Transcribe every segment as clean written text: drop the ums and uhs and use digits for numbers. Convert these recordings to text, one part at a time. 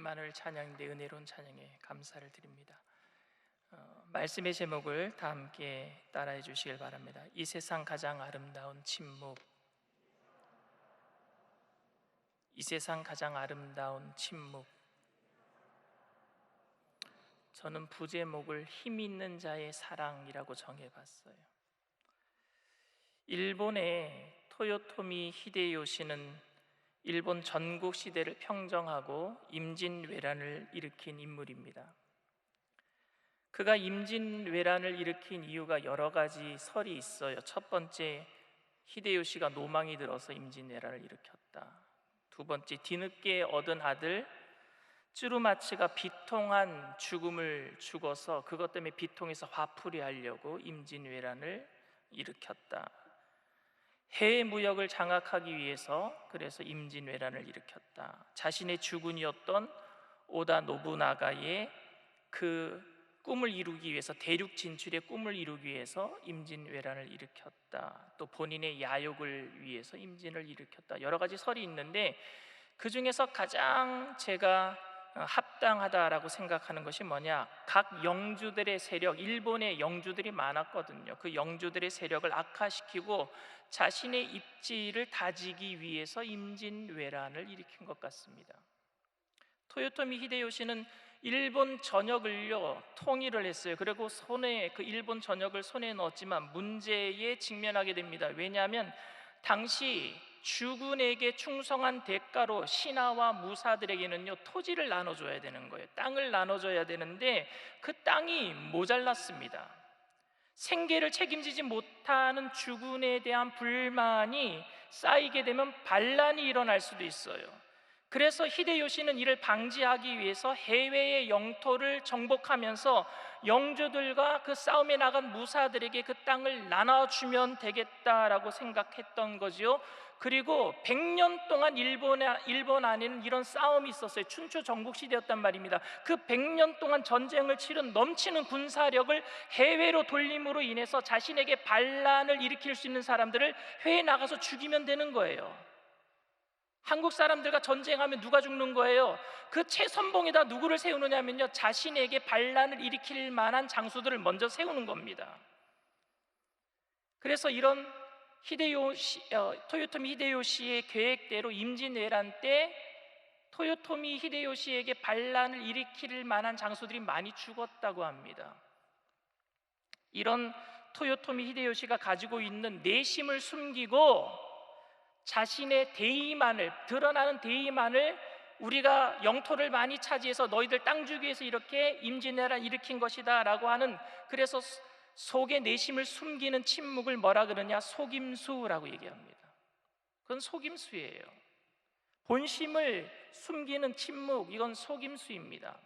이름만을 찬양인데 은혜로운 찬양에 감사를 드립니다. 말씀의 제목을 다 함께 따라해 주시길 바랍니다. 이 세상 가장 아름다운 침묵. 이 세상 가장 아름다운 침묵. 저는 부제목을 힘 있는 자의 사랑이라고 정해봤어요. 일본의 토요토미 히데요시는 일본 전국 시대를 평정하고 임진왜란을 일으킨 인물입니다. 그가 임진왜란을 일으킨 이유가 여러 가지 설이 있어요. 첫 번째, 히데요시가 노망이 들어서 임진왜란을 일으켰다. 두 번째, 뒤늦게 얻은 아들 쯔루마츠가 비통한 죽음을 죽어서 그것 때문에 비통해서 화풀이 하려고 임진왜란을 일으켰다. 해외 무역을 장악하기 위해서 그래서 임진왜란을 일으켰다. 자신의 주군이었던 오다 노부나가의 그 꿈을 이루기 위해서, 대륙 진출의 꿈을 이루기 위해서 임진왜란을 일으켰다. 또 본인의 야욕을 위해서 임진을 일으켰다. 여러 가지 설이 있는데 그 중에서 가장 제가 합당하다라고 생각하는 것이 뭐냐, 각 영주들의 세력, 일본의 영주들이 많았거든요. 그 영주들의 세력을 악화시키고 자신의 입지를 다지기 위해서 임진왜란을 일으킨 것 같습니다. 토요토미 히데요시는 일본 전역을요 통일을 했어요. 그리고 그 일본 전역을 손에 넣었지만 문제에 직면하게 됩니다. 왜냐하면 당시 주군에게 충성한 대가로 신하와 무사들에게는요 토지를 나눠줘야 되는 거예요. 땅을 나눠줘야 되는데 그 땅이 모자랐습니다. 생계를 책임지지 못하는 주군에 대한 불만이 쌓이게 되면 반란이 일어날 수도 있어요. 그래서 히데요시는 이를 방지하기 위해서 해외의 영토를 정복하면서 영주들과 그 싸움에 나간 무사들에게 그 땅을 나눠주면 되겠다라고 생각했던 거지요. 그리고 100년 동안 일본 안에는 이런 싸움이 있었어요. 춘추 전국시대였단 말입니다. 그 100년 동안 전쟁을 치른 넘치는 군사력을 해외로 돌림으로 인해서 자신에게 반란을 일으킬 수 있는 사람들을 해외에 나가서 죽이면 되는 거예요. 한국 사람들과 전쟁하면 누가 죽는 거예요? 그 최선봉에다 누구를 세우느냐면요, 자신에게 반란을 일으킬 만한 장수들을 먼저 세우는 겁니다. 그래서 이런 토요토미 히데요시의 계획대로 임진왜란 때 토요토미 히데요시에게 반란을 일으킬 만한 장수들이 많이 죽었다고 합니다. 이런 토요토미 히데요시가 가지고 있는 내심을 숨기고 자신의 드러나는 대의만을 우리가 영토를 많이 차지해서 너희들 땅 주기 위해서 이렇게 임진왜란 일으킨 것이다 라고 하는, 그래서 속의 내심을 숨기는 침묵을 뭐라 그러냐, 속임수라고 얘기합니다. 그건 속임수예요. 본심을 숨기는 침묵, 이건 속임수입니다.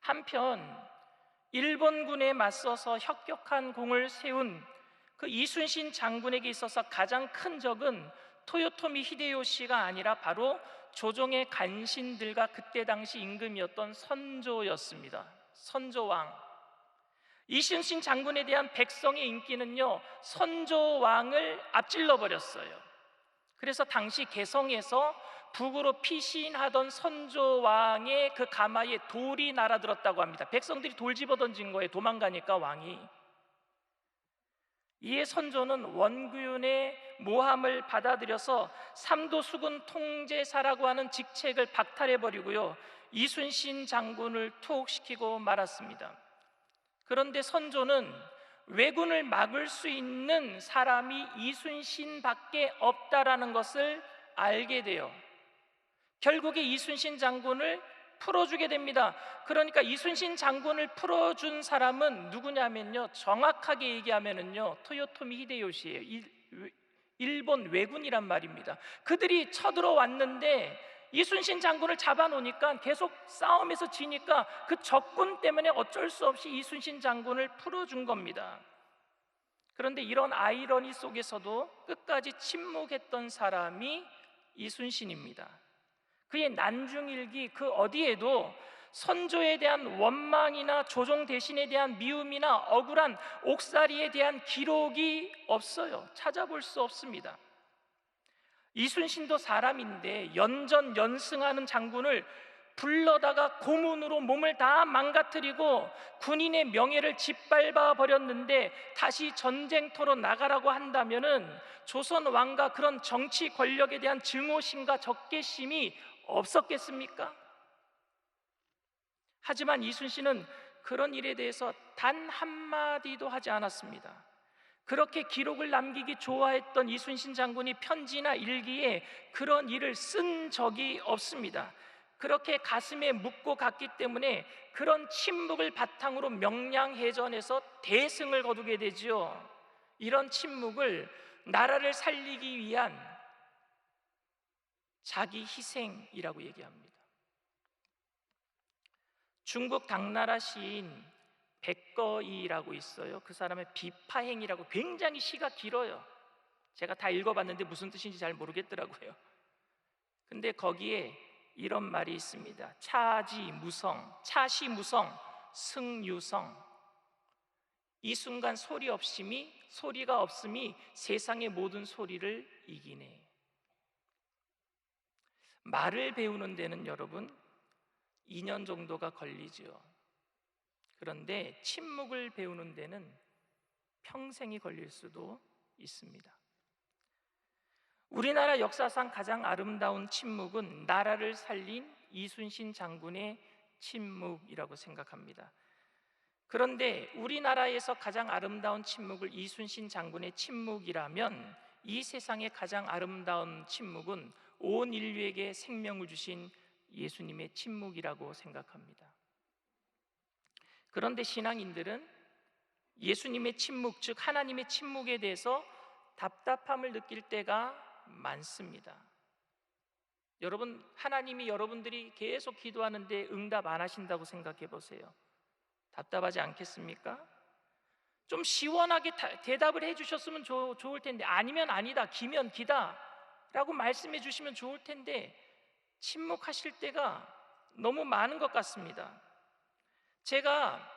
한편 일본군에 맞서서 혁혁한 공을 세운 그 이순신 장군에게 있어서 가장 큰 적은 토요토미 히데요시가 아니라 바로 조정의 간신들과 그때 당시 임금이었던 선조였습니다. 선조왕. 이순신 장군에 대한 백성의 인기는요 선조왕을 앞질러 버렸어요. 그래서 당시 개성에서 북으로 피신하던 선조왕의 그 가마에 돌이 날아들었다고 합니다. 백성들이 돌 집어 던진 거예요. 도망가니까 왕이. 이에 선조는 원균의 모함을 받아들여서 삼도수군 통제사라고 하는 직책을 박탈해버리고요 이순신 장군을 투옥시키고 말았습니다. 그런데 선조는 왜군을 막을 수 있는 사람이 이순신밖에 없다라는 것을 알게 돼요. 결국에 이순신 장군을 풀어주게 됩니다. 그러니까 이순신 장군을 풀어준 사람은 누구냐면요, 정확하게 얘기하면은요 토요토미 히데요시예요. 일본 왜군이란 말입니다. 그들이 쳐들어왔는데 이순신 장군을 잡아놓으니까 계속 싸움에서 지니까 그 적군 때문에 어쩔 수 없이 이순신 장군을 풀어준 겁니다. 그런데 이런 아이러니 속에서도 끝까지 침묵했던 사람이 이순신입니다. 그의 난중일기 그 어디에도 선조에 대한 원망이나 조정 대신에 대한 미움이나 억울한 옥살이에 대한 기록이 없어요. 찾아볼 수 없습니다. 이순신도 사람인데 연전연승하는 장군을 불러다가 고문으로 몸을 다 망가뜨리고 군인의 명예를 짓밟아 버렸는데 다시 전쟁터로 나가라고 한다면은 조선 왕과 그런 정치 권력에 대한 증오심과 적개심이 없었겠습니까? 하지만 이순신은 그런 일에 대해서 단 한마디도 하지 않았습니다. 그렇게 기록을 남기기 좋아했던 이순신 장군이 편지나 일기에 그런 일을 쓴 적이 없습니다. 그렇게 가슴에 묻고 갔기 때문에 그런 침묵을 바탕으로 명량해전에서 대승을 거두게 되죠. 이런 침묵을 나라를 살리기 위한 자기 희생이라고 얘기합니다. 중국 당나라 시인 백거이라고 있어요. 그 사람의 비파행이라고, 굉장히 시가 길어요. 제가 다 읽어봤는데 무슨 뜻인지 잘 모르겠더라고요. 근데 거기에 이런 말이 있습니다. 차지무성, 차시무성, 승유성. 이 순간 소리가 없음이 세상의 모든 소리를 이기네. 말을 배우는 데는 여러분 2년 정도가 걸리죠. 그런데 침묵을 배우는 데는 평생이 걸릴 수도 있습니다. 우리나라 역사상 가장 아름다운 침묵은 나라를 살린 이순신 장군의 침묵이라고 생각합니다. 그런데 우리나라에서 가장 아름다운 침묵을 이순신 장군의 침묵이라면 이 세상의 가장 아름다운 침묵은 온 인류에게 생명을 주신 예수님의 침묵이라고 생각합니다. 그런데 신앙인들은 예수님의 침묵, 즉 하나님의 침묵에 대해서 답답함을 느낄 때가 많습니다. 여러분, 하나님이 여러분들이 계속 기도하는데 응답 안 하신다고 생각해 보세요. 답답하지 않겠습니까? 좀 시원하게 대답을 해주셨으면 좋을 텐데, 아니면 아니다, 기면 기다 라고 말씀해 주시면 좋을 텐데 침묵하실 때가 너무 많은 것 같습니다. 제가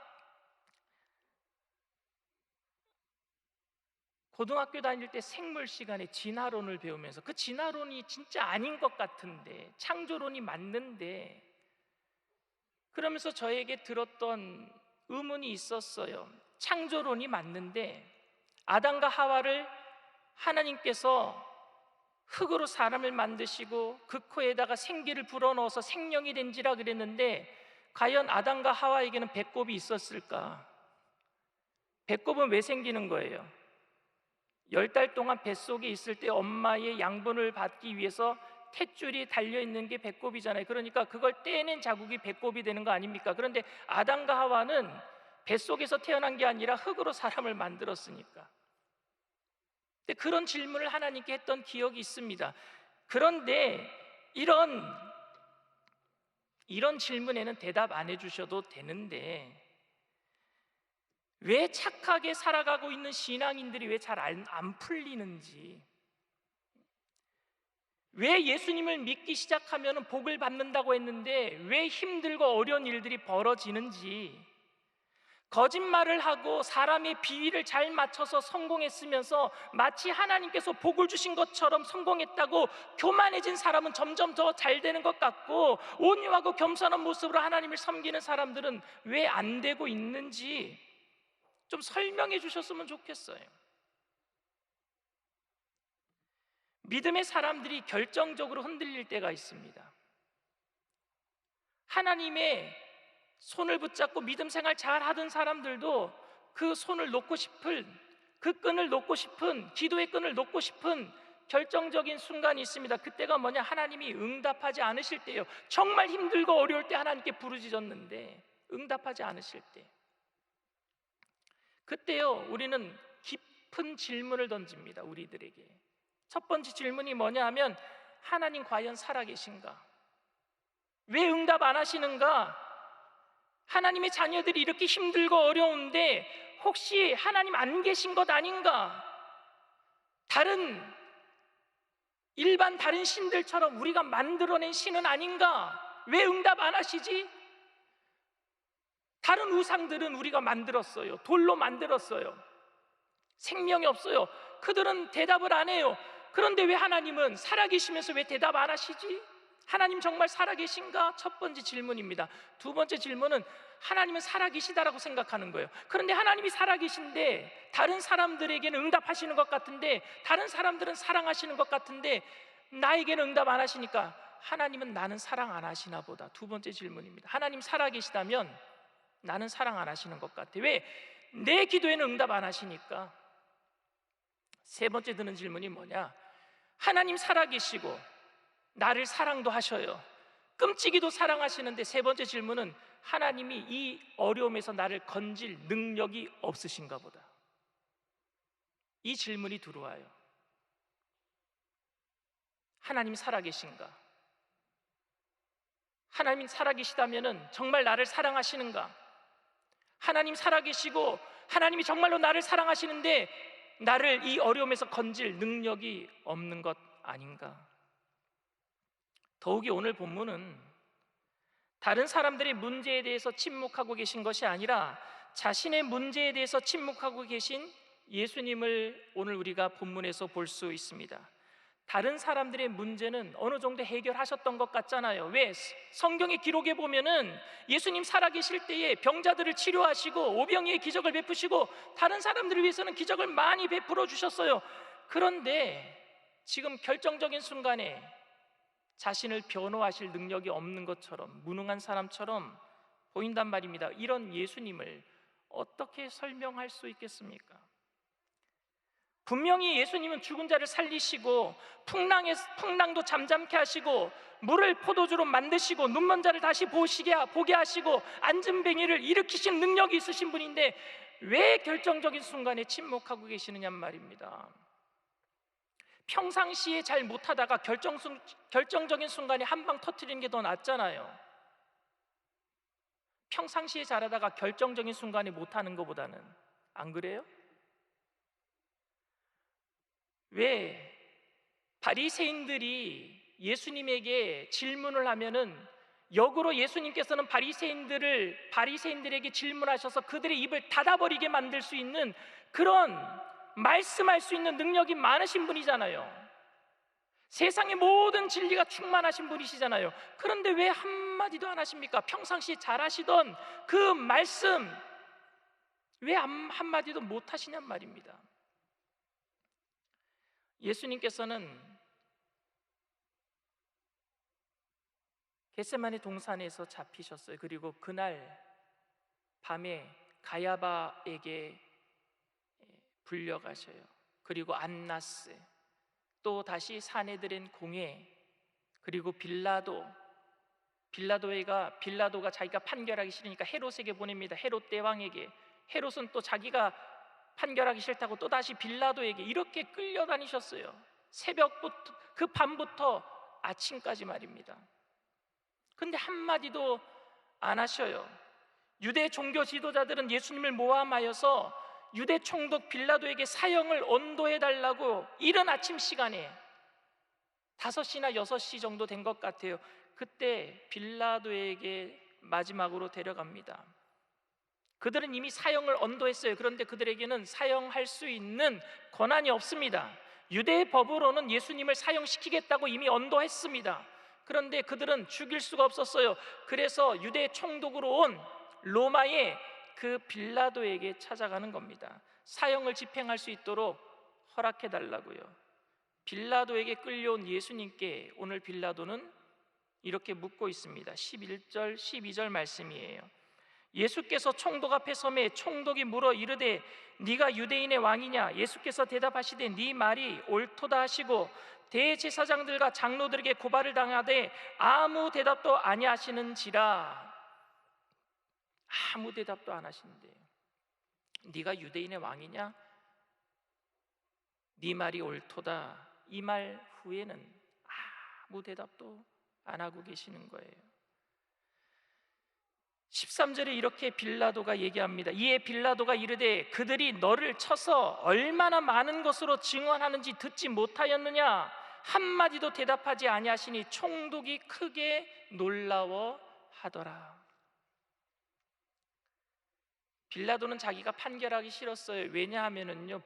고등학교 다닐 때 생물 시간에 진화론을 배우면서 그 진화론이 진짜 아닌 것 같은데, 창조론이 맞는데, 그러면서 저에게 들었던 의문이 있었어요. 창조론이 맞는데 아담과 하와를 하나님께서 흙으로 사람을 만드시고 그 코에다가 생기를 불어넣어서 생명이 된지라 그랬는데, 과연 아담과 하와에게는 배꼽이 있었을까? 배꼽은 왜 생기는 거예요? 10달 동안 뱃속에 있을 때 엄마의 양분을 받기 위해서 탯줄이 달려있는 게 배꼽이잖아요. 그러니까 그걸 떼낸 자국이 배꼽이 되는 거 아닙니까? 그런데 아담과 하와는 뱃속에서 태어난 게 아니라 흙으로 사람을 만들었으니까. 근데 그런 질문을 하나님께 했던 기억이 있습니다. 그런데 이런 질문에는 대답 안 해주셔도 되는데, 왜 착하게 살아가고 있는 신앙인들이 왜 잘 안 풀리는지, 왜 예수님을 믿기 시작하면 복을 받는다고 했는데 왜 힘들고 어려운 일들이 벌어지는지, 거짓말을 하고 사람의 비위를 잘 맞춰서 성공했으면서 마치 하나님께서 복을 주신 것처럼 성공했다고 교만해진 사람은 점점 더 잘 되는 것 같고, 온유하고 겸손한 모습으로 하나님을 섬기는 사람들은 왜 안 되고 있는지 좀 설명해 주셨으면 좋겠어요. 믿음의 사람들이 결정적으로 흔들릴 때가 있습니다. 하나님의 손을 붙잡고 믿음 생활 잘 하던 사람들도 그 손을 놓고 싶은, 그 끈을 놓고 싶은, 기도의 끈을 놓고 싶은 결정적인 순간이 있습니다. 그때가 뭐냐? 하나님이 응답하지 않으실 때예요. 정말 힘들고 어려울 때 하나님께 부르짖었는데 응답하지 않으실 때, 그때요 우리는 깊은 질문을 던집니다. 우리들에게 첫 번째 질문이 뭐냐 하면, 하나님 과연 살아계신가? 왜 응답 안 하시는가? 하나님의 자녀들이 이렇게 힘들고 어려운데 혹시 하나님 안 계신 것 아닌가? 일반 다른 신들처럼 우리가 만들어낸 신은 아닌가? 왜 응답 안 하시지? 다른 우상들은 우리가 만들었어요. 돌로 만들었어요. 생명이 없어요. 그들은 대답을 안 해요. 그런데 왜 하나님은 살아계시면서 왜 대답 안 하시지? 하나님 정말 살아계신가? 첫 번째 질문입니다. 두 번째 질문은 하나님은 살아계시다라고 생각하는 거예요. 그런데 하나님이 살아계신데 다른 사람들에게는 응답하시는 것 같은데, 다른 사람들은 사랑하시는 것 같은데 나에게는 응답 안 하시니까 하나님은 나는 사랑 안 하시나 보다. 두 번째 질문입니다. 하나님 살아계시다면 나는 사랑 안 하시는 것 같아. 왜? 내 기도에는 응답 안 하시니까. 세 번째 드는 질문이 뭐냐? 하나님 살아계시고 나를 사랑도 하셔요. 끔찍이도 사랑하시는데 세 번째 질문은 하나님이 이 어려움에서 나를 건질 능력이 없으신가 보다. 이 질문이 들어와요. 하나님 살아계신가? 하나님 살아계시다면 정말 나를 사랑하시는가? 하나님 살아계시고 하나님이 정말로 나를 사랑하시는데 나를 이 어려움에서 건질 능력이 없는 것 아닌가? 더욱이 오늘 본문은 다른 사람들의 문제에 대해서 침묵하고 계신 것이 아니라 자신의 문제에 대해서 침묵하고 계신 예수님을 오늘 우리가 본문에서 볼 수 있습니다. 다른 사람들의 문제는 어느 정도 해결하셨던 것 같잖아요. 왜? 성경의 기록에 보면은 예수님 살아계실 때에 병자들을 치료하시고 오병이의 기적을 베푸시고 다른 사람들을 위해서는 기적을 많이 베풀어 주셨어요. 그런데 지금 결정적인 순간에 자신을 변호하실 능력이 없는 것처럼, 무능한 사람처럼 보인단 말입니다. 이런 예수님을 어떻게 설명할 수 있겠습니까? 분명히 예수님은 죽은 자를 살리시고 풍랑도 잠잠케 하시고 물을 포도주로 만드시고 눈먼 자를 다시 보게 하시고 앉은 뱅이를 일으키신 능력이 있으신 분인데 왜 결정적인 순간에 침묵하고 계시느냐 말입니다. 평상시에 잘 못하다가 결정적인 순간에 한 방 터뜨리는 게 더 낫잖아요. 평상시에 잘하다가 결정적인 순간에 못하는 것보다는. 안 그래요? 왜 바리새인들이 예수님에게 질문을 하면은 역으로 예수님께서는 바리새인들에게 질문하셔서 그들의 입을 닫아버리게 만들 수 있는 그런 말씀할 수 있는 능력이 많으신 분이잖아요. 세상의 모든 진리가 충만하신 분이시잖아요. 그런데 왜 한마디도 안 하십니까? 평상시 잘하시던 그 말씀 왜 한마디도 못 하시냔 말입니다. 예수님께서는 겟세마네 동산에서 잡히셨어요. 그리고 그날 밤에 가야바에게 불려가셔요. 그리고 안나스, 또 다시 사내들인 공회, 그리고 빌라도가 자기가 판결하기 싫으니까 헤롯에게 보냅니다. 헤롯 대왕에게. 헤롯은 또 자기가 판결하기 싫다고 또 다시 빌라도에게. 이렇게 끌려다니셨어요. 새벽부터, 그 밤부터 아침까지 말입니다. 근데 한마디도 안 하셔요. 유대 종교 지도자들은 예수님을 모함하여서 유대 총독 빌라도에게 사형을 언도해 달라고 이른 아침 시간에 5시나 6시 정도 된 것 같아요. 그때 빌라도에게 마지막으로 데려갑니다. 그들은 이미 사형을 언도했어요. 그런데 그들에게는 사형할 수 있는 권한이 없습니다. 유대의 법으로는 예수님을 사형시키겠다고 이미 언도했습니다. 그런데 그들은 죽일 수가 없었어요. 그래서 유대 총독으로 온 로마의 그 빌라도에게 찾아가는 겁니다. 사형을 집행할 수 있도록 허락해 달라고요. 빌라도에게 끌려온 예수님께 오늘 빌라도는 이렇게 묻고 있습니다. 11절 12절 말씀이에요. 예수께서 총독 앞에 서매 총독이 물어 이르되 네가 유대인의 왕이냐? 예수께서 대답하시되 네 말이 옳도다 하시고 대제사장들과 장로들에게 고발을 당하되 아무 대답도 아니하시는지라. 아무 대답도 안 하시는데 네가 유대인의 왕이냐? 네 말이 옳도다. 이 말 후에는 아무 대답도 안 하고 계시는 거예요. 13절에 이렇게 빌라도가 얘기합니다. 이에 빌라도가 이르되 그들이 너를 쳐서 얼마나 많은 것으로 증언하는지 듣지 못하였느냐? 한마디도 대답하지 아니하시니 총독이 크게 놀라워하더라. 빌라도는 자기가 판결하기 싫었어요. 왜냐하면은요,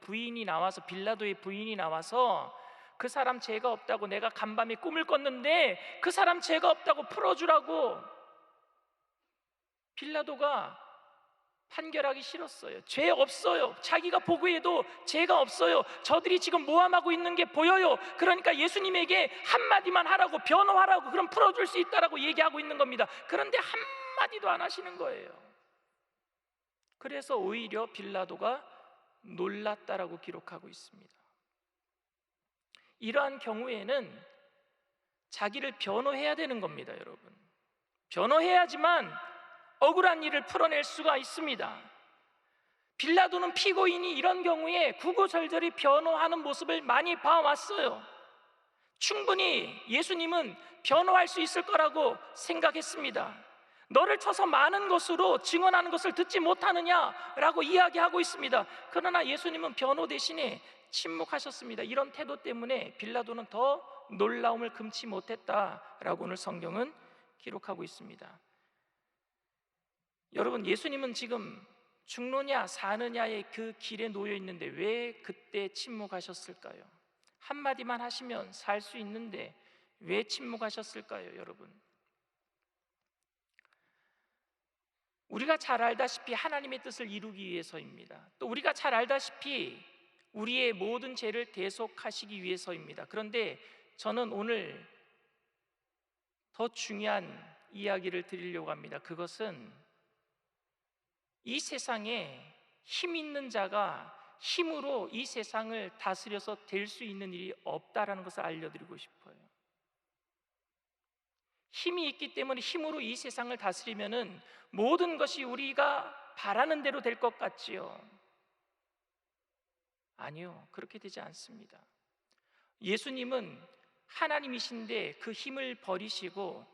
빌라도의 부인이 나와서 그 사람 죄가 없다고, 내가 간밤에 꿈을 꿨는데 그 사람 죄가 없다고 풀어주라고 빌라도가 판결하기 싫었어요. 죄 없어요. 자기가 보고해도 죄가 없어요. 저들이 지금 모함하고 있는 게 보여요. 그러니까 예수님에게 한마디만 하라고, 변호하라고, 그럼 풀어줄 수 있다라고 얘기하고 있는 겁니다. 그런데 한마디도 안 하시는 거예요. 그래서 오히려 빌라도가 놀랐다라고 기록하고 있습니다. 이러한 경우에는 자기를 변호해야 되는 겁니다, 여러분. 변호해야지만 억울한 일을 풀어낼 수가 있습니다. 빌라도는 피고인이 이런 경우에 구구절절히 변호하는 모습을 많이 봐왔어요. 충분히 예수님은 변호할 수 있을 거라고 생각했습니다. 너를 쳐서 많은 것으로 증언하는 것을 듣지 못하느냐라고 이야기하고 있습니다. 그러나 예수님은 변호 대신에 침묵하셨습니다. 이런 태도 때문에 빌라도는 더 놀라움을 금치 못했다라고 오늘 성경은 기록하고 있습니다. 여러분, 예수님은 지금 죽느냐 사느냐의 그 길에 놓여 있는데 왜 그때 침묵하셨을까요? 한마디만 하시면 살 수 있는데 왜 침묵하셨을까요, 여러분? 우리가 잘 알다시피 하나님의 뜻을 이루기 위해서입니다. 또 우리가 잘 알다시피 우리의 모든 죄를 대속하시기 위해서입니다. 그런데 저는 오늘 더 중요한 이야기를 드리려고 합니다. 그것은 이 세상에 힘 있는 자가 힘으로 이 세상을 다스려서 될 수 있는 일이 없다라는 것을 알려드리고 싶어요. 힘이 있기 때문에 힘으로 이 세상을 다스리면은 모든 것이 우리가 바라는 대로 될 것 같지요? 아니요, 그렇게 되지 않습니다. 예수님은 하나님이신데 그 힘을 버리시고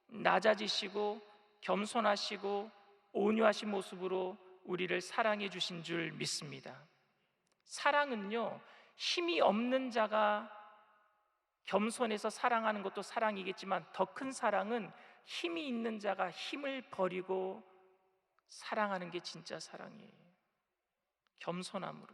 낮아지시고 겸손하시고 온유하신 모습으로 우리를 사랑해 주신 줄 믿습니다. 사랑은요, 힘이 없는 자가 겸손해서 사랑하는 것도 사랑이겠지만 더 큰 사랑은 힘이 있는 자가 힘을 버리고 사랑하는 게 진짜 사랑이에요. 겸손함으로.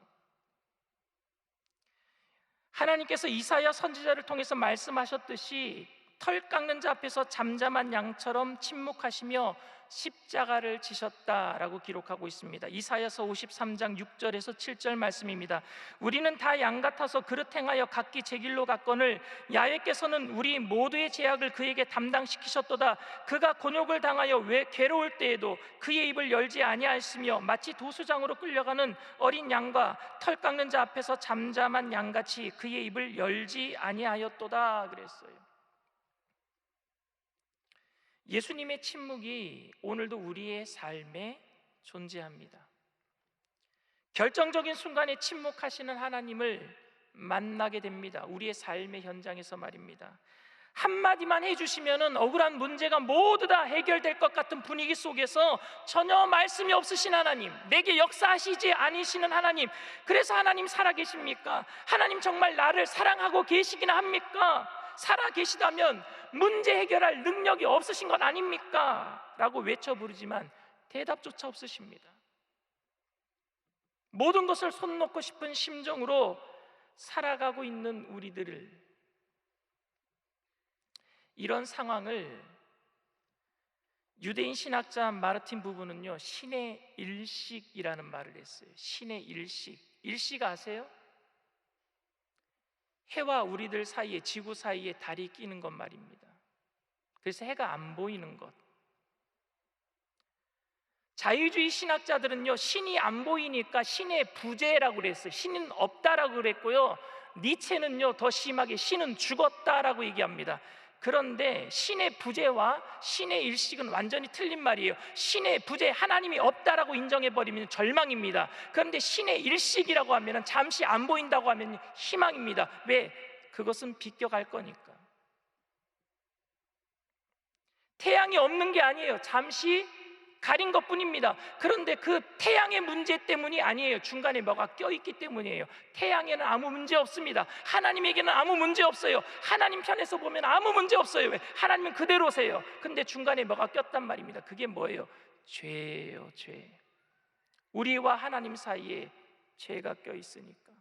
하나님께서 이사야 선지자를 통해서 말씀하셨듯이 털 깎는 자 앞에서 잠잠한 양처럼 침묵하시며 십자가를 지셨다라고 기록하고 있습니다. 이사야서 53장 6절에서 7절 말씀입니다. 우리는 다 양 같아서 그릇 행하여 각기 제 길로 갔거늘 야훼께서는 우리 모두의 죄악을 그에게 담당시키셨도다. 그가 곤욕을 당하여 왜 괴로울 때에도 그의 입을 열지 아니하였으며 마치 도수장으로 끌려가는 어린 양과 털 깎는 자 앞에서 잠잠한 양같이 그의 입을 열지 아니하였도다 그랬어요. 예수님의 침묵이 오늘도 우리의 삶에 존재합니다. 결정적인 순간에 침묵하시는 하나님을 만나게 됩니다. 우리의 삶의 현장에서 말입니다. 한마디만 해주시면 억울한 문제가 모두 다 해결될 것 같은 분위기 속에서 전혀 말씀이 없으신 하나님, 내게 역사하시지 않으시는 하나님, 그래서 하나님 살아계십니까? 하나님 정말 나를 사랑하고 계시기나 합니까? 살아계시다면 문제 해결할 능력이 없으신 것 아닙니까? 라고 외쳐 부르지만 대답조차 없으십니다. 모든 것을 손 놓고 싶은 심정으로 살아가고 있는 우리들을, 이런 상황을 유대인 신학자 마르틴 부부는요, 신의 일식이라는 말을 했어요. 신의 일식. 일식 아세요? 해와 우리들 사이에, 지구 사이에 달이 끼는 것 말입니다. 그래서 해가 안 보이는 것. 자유주의 신학자들은요, 신이 안 보이니까 신의 부재라고 그랬어요. 신은 없다라고 그랬고요, 니체는요 더 심하게 신은 죽었다라고 얘기합니다. 그런데 신의 부재와 신의 일식은 완전히 틀린 말이에요. 신의 부재, 하나님이 없다라고 인정해버리면 절망입니다. 그런데 신의 일식이라고 하면 잠시 안 보인다고 하면 희망입니다. 왜? 그것은 비껴갈 거니까. 태양이 없는 게 아니에요. 잠시 가린 것뿐입니다. 그런데 그 태양의 문제 때문이 아니에요. 중간에 뭐가 껴있기 때문이에요. 태양에는 아무 문제 없습니다. 하나님에게는 아무 문제 없어요. 하나님 편에서 보면 아무 문제 없어요. 왜? 하나님은 그대로세요. 근데 중간에 뭐가 꼈단 말입니다. 그게 뭐예요? 죄예요, 죄. 우리와 하나님 사이에 죄가 껴있으니까.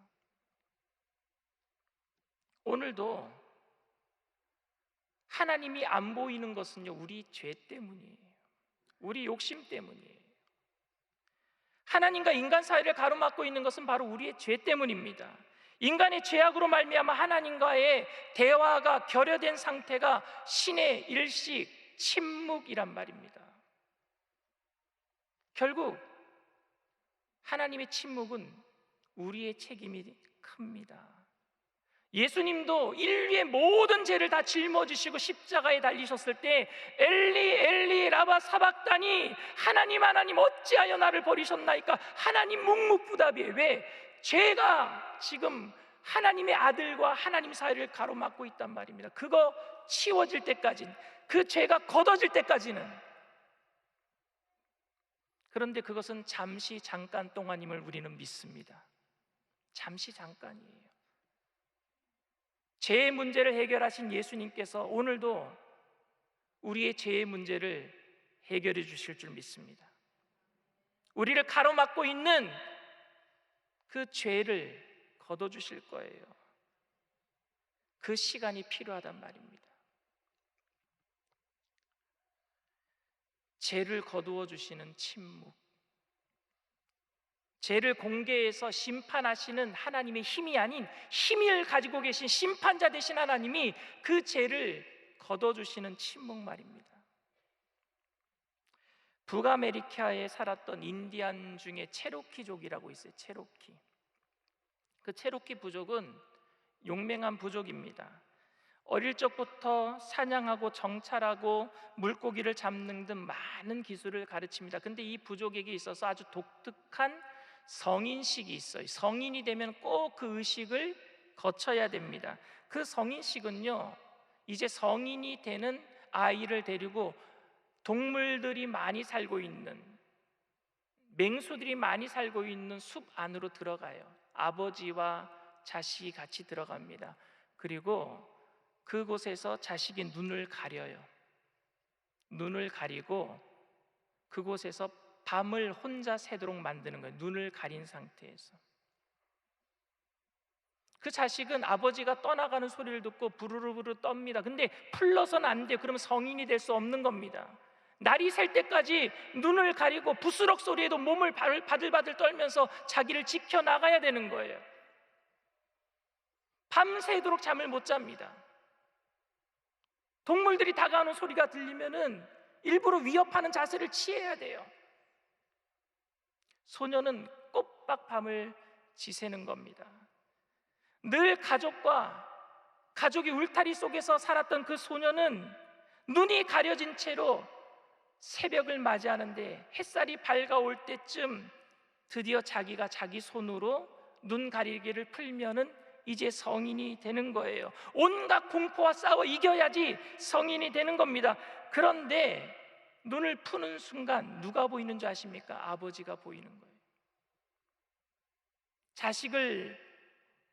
오늘도 하나님이 안 보이는 것은요, 우리 죄 때문이에요. 우리 욕심 때문이에요. 하나님과 인간 사이를 가로막고 있는 것은 바로 우리의 죄 때문입니다. 인간의 죄악으로 말미암아 하나님과의 대화가 결여된 상태가 신의 일식, 침묵이란 말입니다. 결국 하나님의 침묵은 우리의 책임이 큽니다. 예수님도 인류의 모든 죄를 다 짊어지시고 십자가에 달리셨을 때 엘리 엘리 라바 사박다니, 하나님 하나님 어찌하여 나를 버리셨나이까? 하나님 묵묵부답이에요. 왜? 죄가 지금 하나님의 아들과 하나님 사이를 가로막고 있단 말입니다. 그거 치워질 때까지는, 그 죄가 걷어질 때까지는. 그런데 그것은 잠시 잠깐 동안임을 우리는 믿습니다. 잠시 잠깐이에요. 죄의 문제를 해결하신 예수님께서 오늘도 우리의 죄의 문제를 해결해 주실 줄 믿습니다. 우리를 가로막고 있는 그 죄를 걷어주실 거예요. 그 시간이 필요하단 말입니다. 죄를 거두어 주시는 침묵, 죄를 공개해서 심판하시는 하나님의 힘이 아닌 힘을 가지고 계신 심판자 되신 하나님이 그 죄를 걷어주시는 침묵 말입니다. 북아메리카에 살았던 인디안 중에 체로키족이라고 있어요. 체로키. 그 체로키 부족은 용맹한 부족입니다. 어릴 적부터 사냥하고 정찰하고 물고기를 잡는 등 많은 기술을 가르칩니다. 근데 이 부족에게 있어서 아주 독특한 성인식이 있어요. 성인이 되면 꼭 그 의식을 거쳐야 됩니다. 그 성인식은요, 이제 성인이 되는 아이를 데리고 동물들이 많이 살고 있는, 맹수들이 많이 살고 있는 숲 안으로 들어가요. 아버지와 자식이 같이 들어갑니다. 그리고 그곳에서 자식이 눈을 가려요. 눈을 가리고 그곳에서 밤을 혼자 새도록 만드는 거예요. 눈을 가린 상태에서. 그 자식은 아버지가 떠나가는 소리를 듣고 부르르부르 떱니다. 근데 풀러서는 안 돼요. 그러면 성인이 될 수 없는 겁니다. 날이 셀 때까지 눈을 가리고 부스럭 소리에도 몸을 바들바들 떨면서 자기를 지켜나가야 되는 거예요. 밤새도록 잠을 못 잡니다. 동물들이 다가오는 소리가 들리면은 일부러 위협하는 자세를 취해야 돼요. 소녀는 꼬박 밤을 지새는 겁니다. 늘 가족이 울타리 속에서 살았던 그 소녀는 눈이 가려진 채로 새벽을 맞이하는데 햇살이 밝아올 때쯤 드디어 자기가 자기 손으로 눈 가리개를 풀면은 이제 성인이 되는 거예요. 온갖 공포와 싸워 이겨야지 성인이 되는 겁니다. 그런데 눈을 푸는 순간 누가 보이는 줄 아십니까? 아버지가 보이는 거예요. 자식을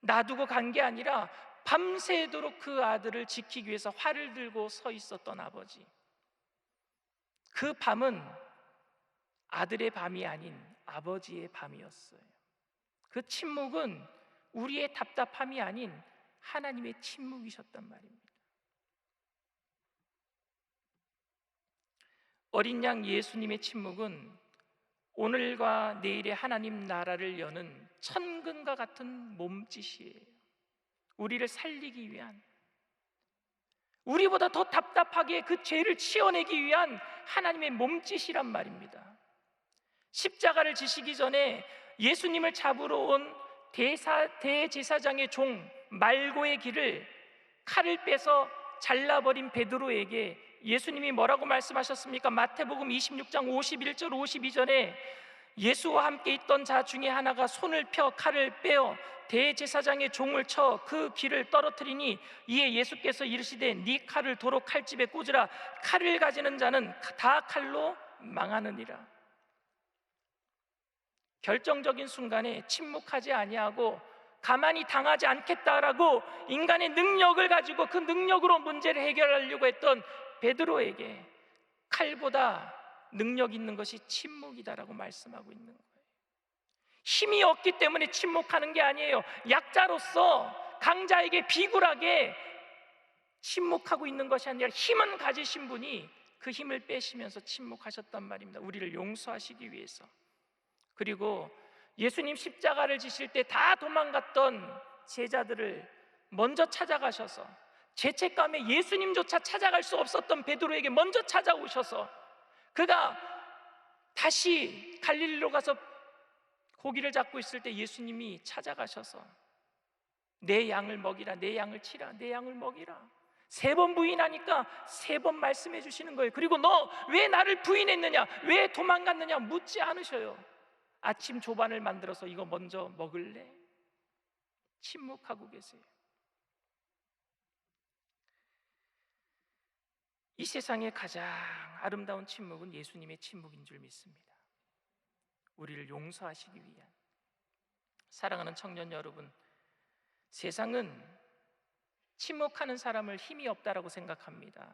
놔두고 간 게 아니라 밤새도록 그 아들을 지키기 위해서 활을 들고 서 있었던 아버지. 그 밤은 아들의 밤이 아닌 아버지의 밤이었어요. 그 침묵은 우리의 답답함이 아닌 하나님의 침묵이셨단 말입니다. 어린 양 예수님의 침묵은 오늘과 내일의 하나님 나라를 여는 천근과 같은 몸짓이에요. 우리를 살리기 위한, 우리보다 더 답답하게 그 죄를 치워내기 위한 하나님의 몸짓이란 말입니다. 십자가를 지시기 전에 예수님을 잡으러 온 대제사장의 종 말고의 길을 칼을 빼서 잘라버린 베드로에게 예수님이 뭐라고 말씀하셨습니까? 마태복음 26장 51절 52절에 예수와 함께 있던 자 중에 하나가 손을 펴 칼을 빼어 대제사장의 종을 쳐 그 길을 떨어뜨리니 이에 예수께서 이르시되 네 칼을 도로 칼집에 꽂으라. 칼을 가지는 자는 다 칼로 망하느니라. 결정적인 순간에 침묵하지 아니하고 가만히 당하지 않겠다라고 인간의 능력을 가지고 그 능력으로 문제를 해결하려고 했던 베드로에게 칼보다 능력 있는 것이 침묵이다라고 말씀하고 있는 거예요. 힘이 없기 때문에 침묵하는 게 아니에요. 약자로서 강자에게 비굴하게 침묵하고 있는 것이 아니라 힘은 가지신 분이 그 힘을 빼시면서 침묵하셨단 말입니다. 우리를 용서하시기 위해서. 그리고 예수님 십자가를 지실 때 다 도망갔던 제자들을 먼저 찾아가셔서, 죄책감에 예수님조차 찾아갈 수 없었던 베드로에게 먼저 찾아오셔서, 그가 다시 갈릴리로 가서 고기를 잡고 있을 때 예수님이 찾아가셔서 내 양을 먹이라, 내 양을 치라, 내 양을 먹이라 3번 부인하니까 3번 말씀해 주시는 거예요. 그리고 너 왜 나를 부인했느냐, 왜 도망갔느냐 묻지 않으셔요. 아침 조반을 만들어서 이거 먼저 먹을래? 침묵하고 계세요. 이 세상의 가장 아름다운 침묵은 예수님의 침묵인 줄 믿습니다. 우리를 용서하시기 위한. 사랑하는 청년 여러분, 세상은 침묵하는 사람을 힘이 없다라고 생각합니다.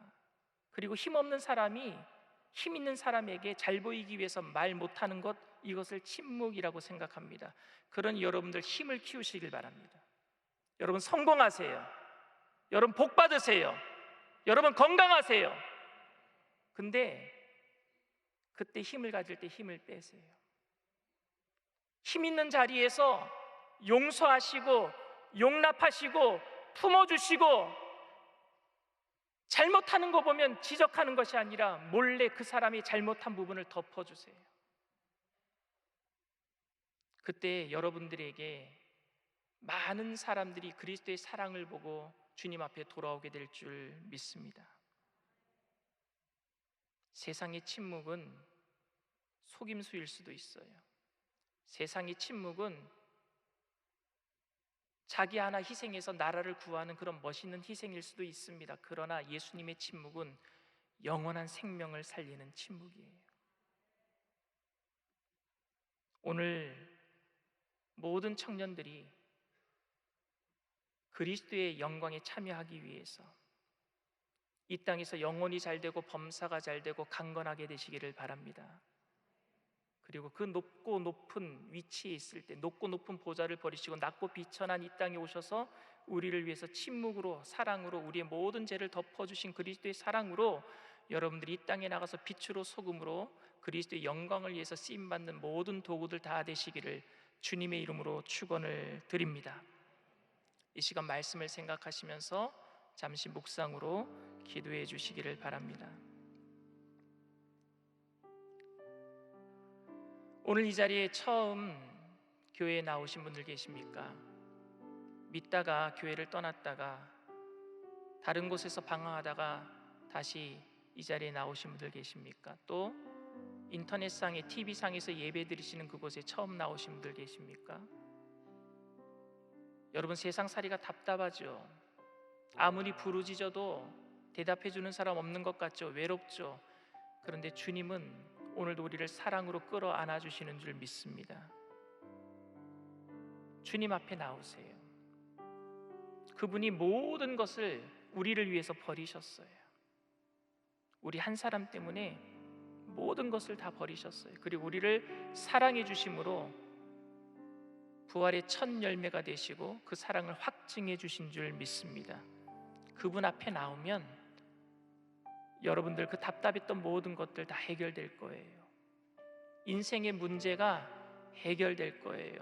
그리고 힘없는 사람이 힘 있는 사람에게 잘 보이기 위해서 말 못하는 것, 이것을 침묵이라고 생각합니다. 그러니 여러분들 힘을 키우시길 바랍니다. 여러분 성공하세요. 여러분 복 받으세요. 여러분 건강하세요. 근데 그때 힘을 가질 때 힘을 빼세요. 힘 있는 자리에서 용서하시고 용납하시고 품어주시고, 잘못하는 거 보면 지적하는 것이 아니라 몰래 그 사람이 잘못한 부분을 덮어주세요. 그때 여러분들에게 많은 사람들이 그리스도의 사랑을 보고 주님 앞에 돌아오게 될 줄 믿습니다. 세상의 침묵은 속임수일 수도 있어요. 세상의 침묵은 자기 하나 희생해서 나라를 구하는 그런 멋있는 희생일 수도 있습니다. 그러나 예수님의 침묵은 영원한 생명을 살리는 침묵이에요. 오늘 모든 청년들이 그리스도의 영광에 참여하기 위해서 이 땅에서 영혼이 잘되고 범사가 잘되고 강건하게 되시기를 바랍니다. 그리고 그 높고 높은 위치에 있을 때, 높고 높은 보좌를 버리시고 낮고 비천한 이 땅에 오셔서 우리를 위해서 침묵으로, 사랑으로 우리의 모든 죄를 덮어주신 그리스도의 사랑으로 여러분들이 이 땅에 나가서 빛으로 소금으로 그리스도의 영광을 위해서 쓰임받는 모든 도구들 다 되시기를 주님의 이름으로 축원을 드립니다. 이 시간 말씀을 생각하시면서 잠시 묵상으로 기도해 주시기를 바랍니다. 오늘 이 자리에 처음 교회에 나오신 분들 계십니까? 믿다가 교회를 떠났다가 다른 곳에서 방황하다가 다시 이 자리에 나오신 분들 계십니까? 또 인터넷상에 TV상에서 예배 드리시는 그곳에 처음 나오신 분들 계십니까? 여러분 세상살이가 답답하죠. 아무리 부르짖어도 대답해 주는 사람 없는 것 같죠. 외롭죠. 그런데 주님은 오늘도 우리를 사랑으로 끌어안아 주시는 줄 믿습니다. 주님 앞에 나오세요. 그분이 모든 것을 우리를 위해서 버리셨어요. 우리 한 사람 때문에 모든 것을 다 버리셨어요. 그리고 우리를 사랑해 주심으로 부활의 첫 열매가 되시고 그 사랑을 확증해 주신 줄 믿습니다. 그분 앞에 나오면 여러분들 그 답답했던 모든 것들 다 해결될 거예요. 인생의 문제가 해결될 거예요.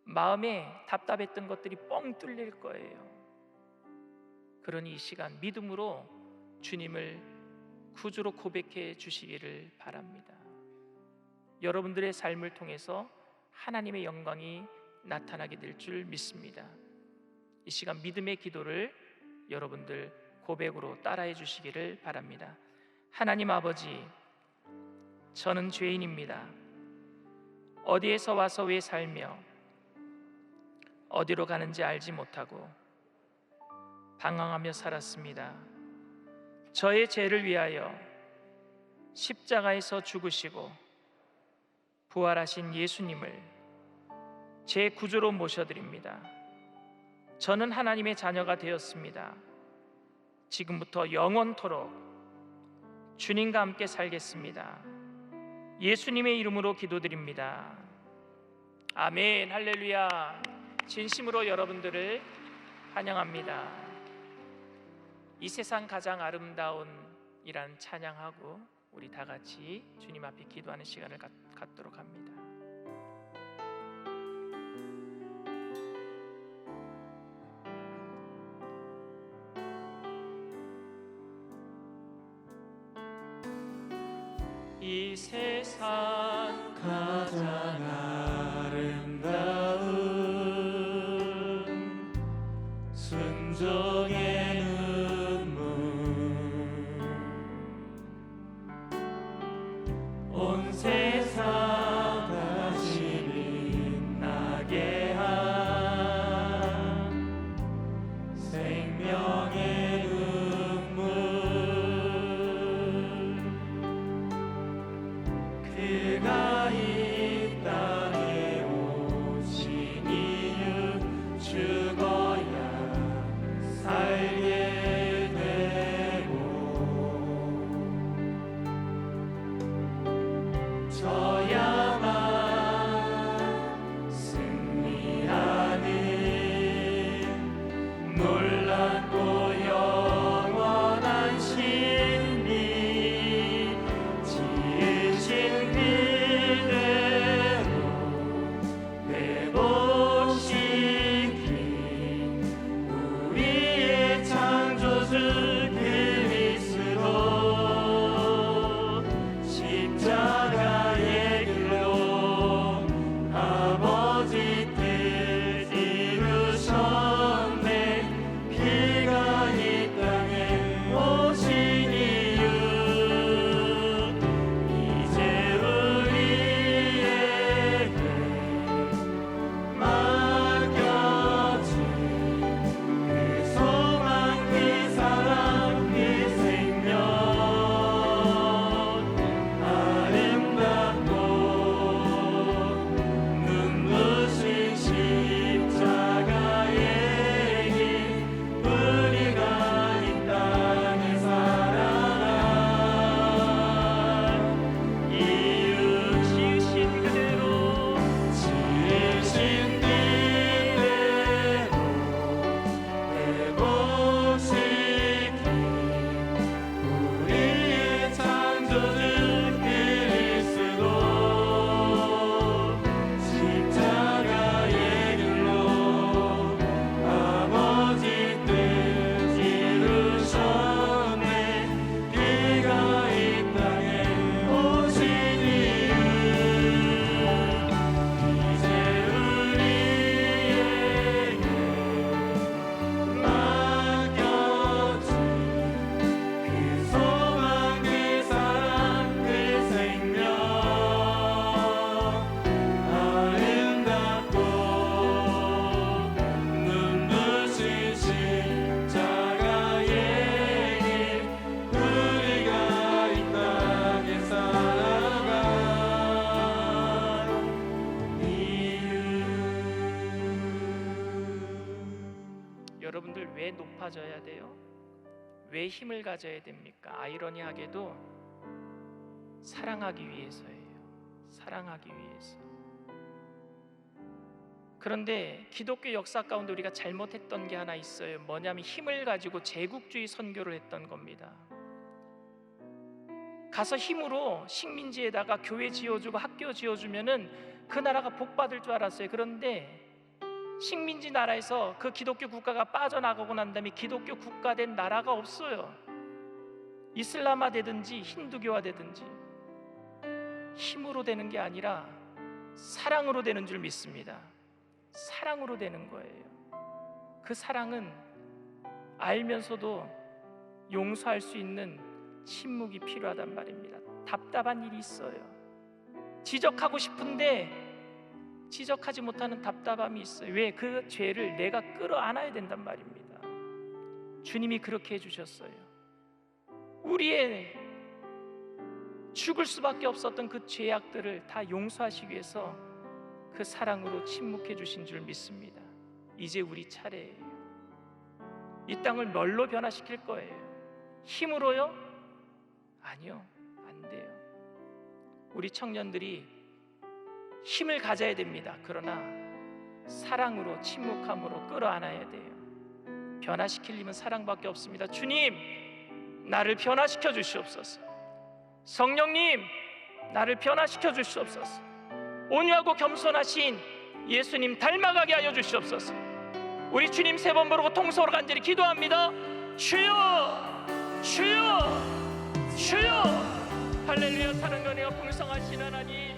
마음에 답답했던 것들이 뻥 뚫릴 거예요. 그러니 이 시간 믿음으로 주님을 구주로 고백해 주시기를 바랍니다. 여러분들의 삶을 통해서 하나님의 영광이 나타나게 될 줄 믿습니다. 이 시간 믿음의 기도를 여러분들 고백으로 따라해 주시기를 바랍니다. 하나님 아버지, 저는 죄인입니다. 어디에서 와서 왜 살며 어디로 가는지 알지 못하고 방황하며 살았습니다. 저의 죄를 위하여 십자가에서 죽으시고 부활하신 예수님을 제 구주로 모셔드립니다. 저는 하나님의 자녀가 되었습니다. 지금부터 영원토록 주님과 함께 살겠습니다. 예수님의 이름으로 기도드립니다. 아멘. 할렐루야. 진심으로 여러분들을 찬양합니다. 이 세상 가장 아름다운 이란 찬양하고 우리 다 같이 주님 앞에 기도하는 시간을 갖도록 합니다. 이 세상 가장 아름다운 순종의 눈물, 온 세상 다시 빛나게 한 생명의 눈물, 그가 이 땅에 오신 이유 죽어야 살게 되고 져야만 승리하는 놀랍고 영원한 신비, 지으신 그대로 회복시킨 우리의 창조주 그리스도, 십자가의 길로 아버지 뜻 이루셨네. 그가 이 땅에 오신 이유, 이제 우리에게 맡겨진 그 소망, 그 사랑, 그 생명, 아름답고 눈부신 십자가의 길, 우리가 이 땅에 살아갈 이유, 지으신 그대로 회복시킨 우리의 창조주 그리스도, 십자가의 길로 아버지 뜻 이루셨네. 그가 이 땅에 오신 이유, 이제 우리에게 맡겨진 그 소망, 그 사랑, 그 생명, 아름답고 눈부신 십자가의 길, 우리가 이 땅에 살아갈 이유. 여러분들 왜 높아져야 돼요? 왜 힘을 가져야 됩니까? 아이러니하게도 사랑하기 위해서예요. 사랑하기 위해서. 그런데 기독교 역사 가운데 우리가 잘못했던 게 하나 있어요. 뭐냐면 힘을 가지고 제국주의 선교를 했던 겁니다. 가서 힘으로 식민지에다가 교회 지어주고 학교 지어주면은 그 나라가 복받을 줄 알았어요. 그런데 식민지 나라에서 그 기독교 국가가 빠져나가고 난 다음에 기독교 국가된 나라가 없어요. 이슬람화 되든지 힌두교화 되든지 힘으로 되는 게 아니라 사랑으로 되는 줄 믿습니다. 사랑으로 되는 거예요. 그 사랑은 알면서도 용서할 수 있는 침묵이 필요하단 말입니다. 답답한 일이 있어요. 지적하고 싶은데 지적하지 못하는 답답함이 있어요. 왜? 그 죄를 내가 끌어안아야 된단 말입니다. 주님이 그렇게 해주셨어요. 우리의 죽을 수밖에 없었던 그 죄악들을 다 용서하시기 위해서 그 사랑으로 침묵해 주신 줄 믿습니다. 이제 우리 차례예요. 이 땅을 뭘로 변화시킬 거예요? 힘으로요? 아니요, 안 돼요. 우리 청년들이 힘을 가져야 됩니다. 그러나 사랑으로, 침묵함으로 끌어안아야 돼요. 변화시킬 힘은 사랑밖에 없습니다. 주님, 나를 변화시켜 주시옵소서. 성령님, 나를 변화시켜 주시옵소서. 온유하고 겸손하신 예수님 닮아가게 하여 주시옵소서. 우리 주님 세 번 부르고 통성으로 간절히 기도합니다. 주여, 주여, 주여. 할렐루야. 사랑과 은혜가 풍성하신 하나님,